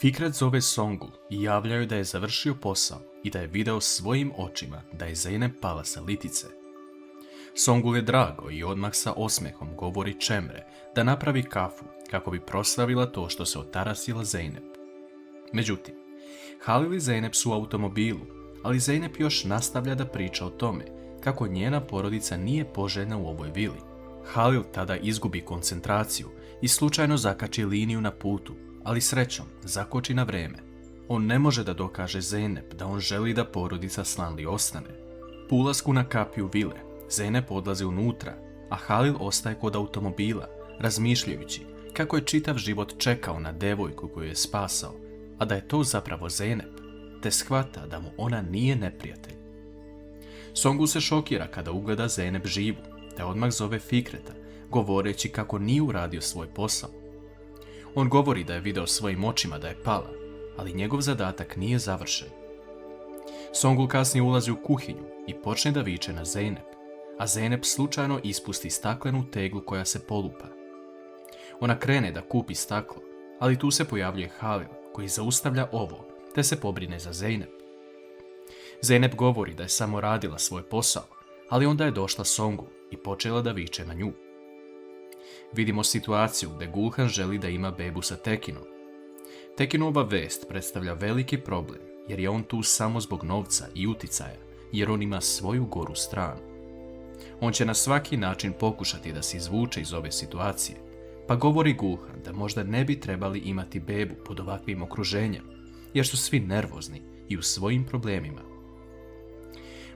Fikret zove Songul i javljaju da je završio posao i da je video svojim očima da je Zeynep pala sa litice. Songul je drago i odmah sa osmehom govori Čemre da napravi kafu kako bi proslavila to što se otarasila Zeynep. Međutim, Halil i Zeynep su u automobilu, ali Zeynep još nastavlja da priča o tome kako njena porodica nije poželjna u ovoj vili. Halil tada izgubi koncentraciju i slučajno zakači liniju na putu, ali srećom zakoči na vrijeme. On ne može da dokaže Zeynep da on želi da porodica Slanli ostane. Po ulasku na kapiju vile, Zeynep odlazi unutra, a Halil ostaje kod automobila, razmišljajući kako je čitav život čekao na devojku koju je spasao, a da je to zapravo Zeynep, te shvata da mu ona nije neprijatelj. Songul se šokira kada ugleda Zeynep živu, te odmah zove Fikreta, govoreći kako nije uradio svoj posao. On govori da je video svojim očima da je pala, ali njegov zadatak nije završen. Songul kasnije ulazi u kuhinju i počne da viče na Zeynep, a Zeynep slučajno ispusti staklenu teglu koja se polupa. Ona krene da kupi staklo, ali tu se pojavljuje Halil koji zaustavlja ovo, te se pobrine za Zeynep. Zeynep govori da je samo radila svoj posao, ali onda je došla Songul i počela da viče na nju. Vidimo situaciju gdje Gulhan želi da ima bebu sa Tekinom. Tekinova vest predstavlja veliki problem jer je on tu samo zbog novca i uticaja, jer on ima svoju goru stranu. On će na svaki način pokušati da se izvuče iz ove situacije, pa govori Gulhan da možda ne bi trebali imati bebu pod ovakvim okruženjem, jer su svi nervozni i u svojim problemima.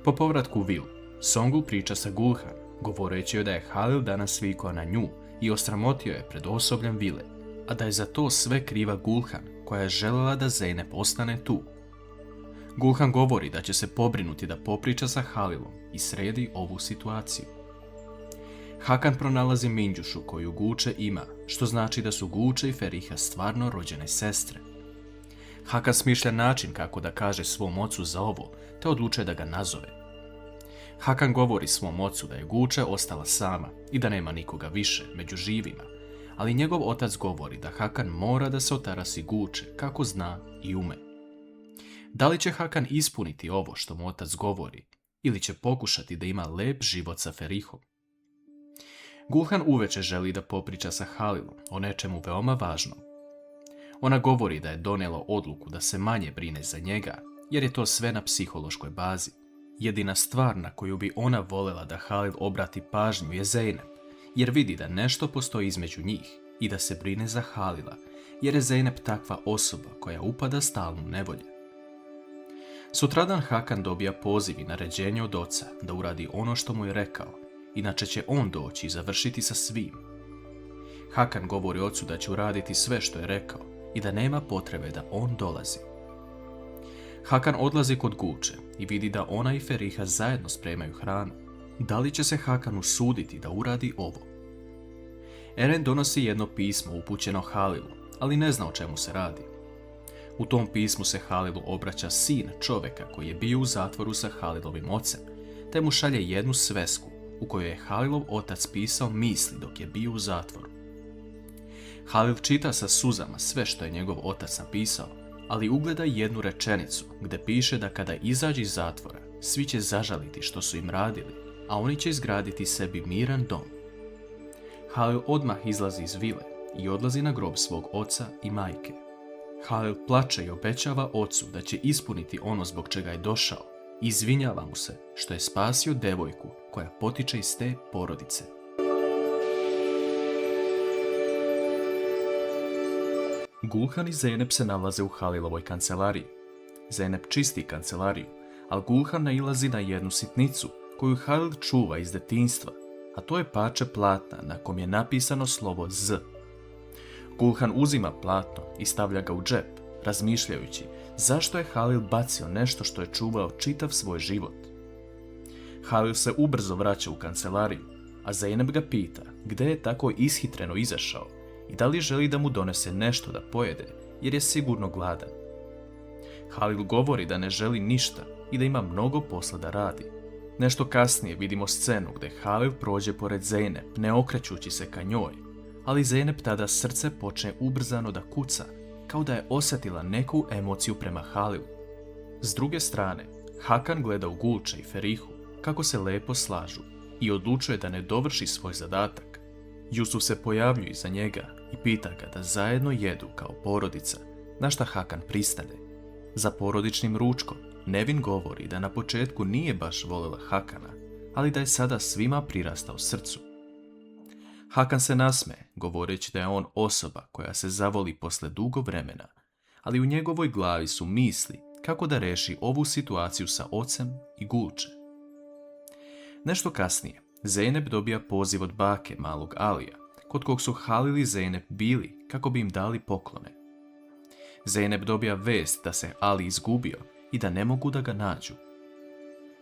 Po povratku u vilu, Songul priča sa Gulhan, govoreći joj da je Halil danas vikao na nju i osramotio je pred osobljem vile, a da je za to sve kriva Gulhan, koja je željela da Zeynep ostane tu. Gulhan govori da će se pobrinuti da popriča sa Halilom i sredi ovu situaciju. Hakan pronalazi Minđušu koju Guče ima, što znači da su Guče i Feriha stvarno rođene sestre. Hakan smišlja način kako da kaže svom ocu za ovo, te odlučuje da ga nazove. Hakan govori svom ocu da je Guče ostala sama i da nema nikoga više među živima, ali njegov otac govori da Hakan mora da se otarasi Guče kako zna i ume. Da li će Hakan ispuniti ovo što mu otac govori ili će pokušati da ima lep život sa Ferihom? Gulhan uveče želi da popriča sa Halilom o nečemu veoma važnom. Ona govori da je donijela odluku da se manje brine za njega, jer je to sve na psihološkoj bazi. Jedina stvar na koju bi ona voljela da Halil obrati pažnju je Zeynep, jer vidi da nešto postoji između njih i da se brine za Halila, jer je Zeynep takva osoba koja upada stalno u nevolje. Sutradan Hakan dobija poziv i naređenje od oca da uradi ono što mu je rekao, inače će on doći i završiti sa svim. Hakan govori ocu da će uraditi sve što je rekao i da nema potrebe da on dolazi. Hakan odlazi kod Guče i vidi da ona i Feriha zajedno spremaju hranu. Da li će se Hakan usuditi da uradi ovo? Eren donosi jedno pismo upućeno Halilu, ali ne zna o čemu se radi. U tom pismu se Halilu obraća sin čovjeka koji je bio u zatvoru sa Halilovim ocem, te mu šalje jednu svesku u kojoj je Halilov otac pisao misli dok je bio u zatvoru. Halil čita sa suzama sve što je njegov otac napisao, ali ugleda jednu rečenicu gdje piše da kada izađe iz zatvora, svi će zažaliti što su im radili, a oni će izgraditi sebi miran dom. Halil odmah izlazi iz vile i odlazi na grob svog oca i majke. Halil plače i obećava ocu da će ispuniti ono zbog čega je došao i izvinjava mu se što je spasio devojku koja potiče iz te porodice. Gulhan i Zeynep se nalaze u Halilovoj kancelariji. Zeynep čisti kancelariju, ali Gulhan nailazi na jednu sitnicu koju Halil čuva iz detinjstva, a to je parče platna na kom je napisano slovo Z. Gulhan uzima platno i stavlja ga u džep, razmišljajući zašto je Halil bacio nešto što je čuvao čitav svoj život. Halil se ubrzo vraća u kancelariju, a Zeynep ga pita gdje je tako ishitreno izašao i da li želi da mu donese nešto da pojede, jer je sigurno gladan. Halil govori da ne želi ništa i da ima mnogo posla da radi. Nešto kasnije vidimo scenu gdje Halil prođe pored Zeynep, ne okrećući se ka njoj, ali Zeynep tada srce počne ubrzano da kuca kao da je osjetila neku emociju prema Halilu. S druge strane, Hakan gleda u Gulče i Ferihu kako se lepo slažu i odlučuje da ne dovrši svoj zadatak. Jusuf se pojavljuje iza njega i pita ga da zajedno jedu kao porodica, na šta Hakan pristane. Za porodičnim ručkom Nevin govori da na početku nije baš voljela Hakana, ali da je sada svima prirastao srcu. Hakan se nasmeje, govoreći da je on osoba koja se zavoli posle dugo vremena, ali u njegovoj glavi su misli kako da reši ovu situaciju sa ocem i Gulče. Nešto kasnije, Zeynep dobija poziv od bake malog Alija, kod kog su Halil i Zeynep bili kako bi im dali poklone. Zeynep dobija vest da se Ali izgubio i da ne mogu da ga nađu.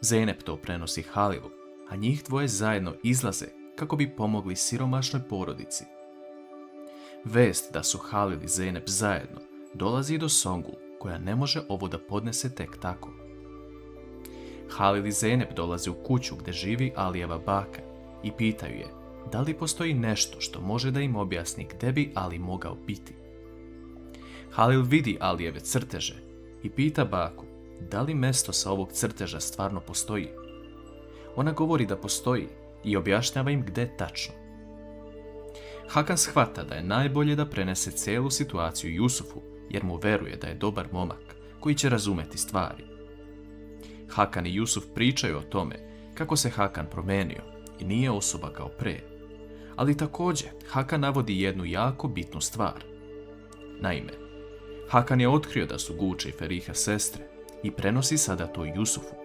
Zeynep to prenosi Halilu, a njih dvoje zajedno izlaze kako bi pomogli siromašnoj porodici. Vest da su Halil i Zeynep zajedno dolazi do Songul, koja ne može ovo da podnese tek tako. Halil i Zeynep dolaze u kuću gdje živi Alijeva baka i pitaju je da li postoji nešto što može da im objasni gdje bi Ali mogao biti. Halil vidi Alijeve crteže i pita baku da li mesto sa ovog crteža stvarno postoji. Ona govori da postoji i objašnjava im gdje tačno. Hakan shvata da je najbolje da prenese cijelu situaciju Jusufu jer mu veruje da je dobar momak koji će razumeti stvari. Hakan i Jusuf pričaju o tome kako se Hakan promenio i nije osoba kao pre. Ali također Hakan navodi jednu jako bitnu stvar. Naime, Hakan je otkrio da su Gulče i Feriha sestre i prenosi sada to Jusufu.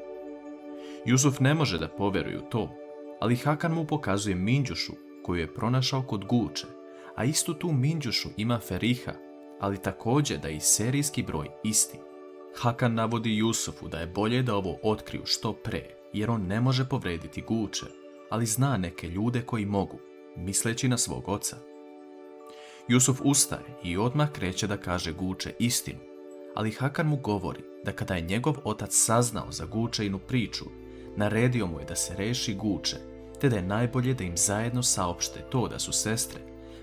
Jusuf ne može da poveruje u to, ali Hakan mu pokazuje minđušu koju je pronašao kod Gulče, a istu tu minđušu ima Feriha, ali također da je i serijski broj isti. Hakan navodi Jusufu da je bolje da ovo otkriju što pre, jer on ne može povrediti Gulče, ali zna neke ljude koji mogu, misleći na svog oca. Jusuf ustaje i odmah kreće da kaže Gulče istinu, ali Hakan mu govori da kada je njegov otac saznao za Gulčeinu priču, naredio mu je da se reši Gulče, te da je najbolje da im zajedno saopšte to da su sestre,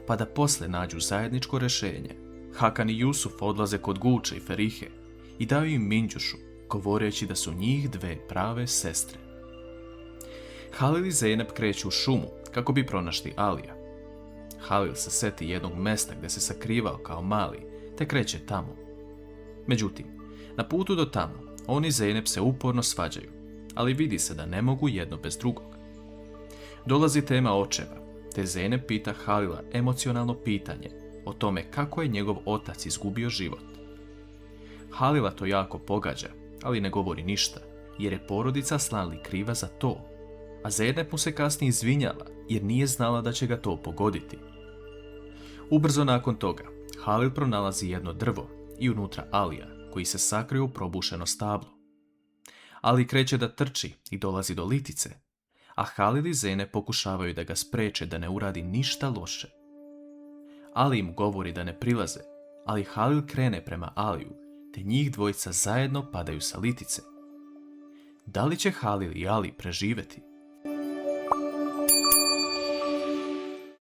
pa da posle nađu zajedničko rješenje. Hakan i Jusuf odlaze kod Gulče i Ferihe i daju im minđušu, govoreći da su njih dve prave sestre. Halil i Zeynep kreću u šumu kako bi pronašli Alija. Halil se seti jednog mesta gdje se sakrivao kao mali, te kreće tamo. Međutim, na putu do tamo, on i Zeynep se uporno svađaju, ali vidi se da ne mogu jedno bez drugog. Dolazi tema očeva, te Zeynep pita Halila emocionalno pitanje o tome kako je njegov otac izgubio život. Halila to jako pogađa, ali ne govori ništa, jer je porodica Slanli kriva za to, a Zeynep mu se kasnije izvinjava jer nije znala da će ga to pogoditi. Ubrzo nakon toga, Halil pronalazi jedno drvo i unutra Alija, koji se sakrio u probušeno stablo. Ali kreće da trči i dolazi do litice, a Halil i Zeynep pokušavaju da ga spreče da ne uradi ništa loše. Ali im govori da ne prilaze, ali Halil krene prema Aliju, te njih dvojica zajedno padaju sa litice. Da li će Halil i Ali preživjeti?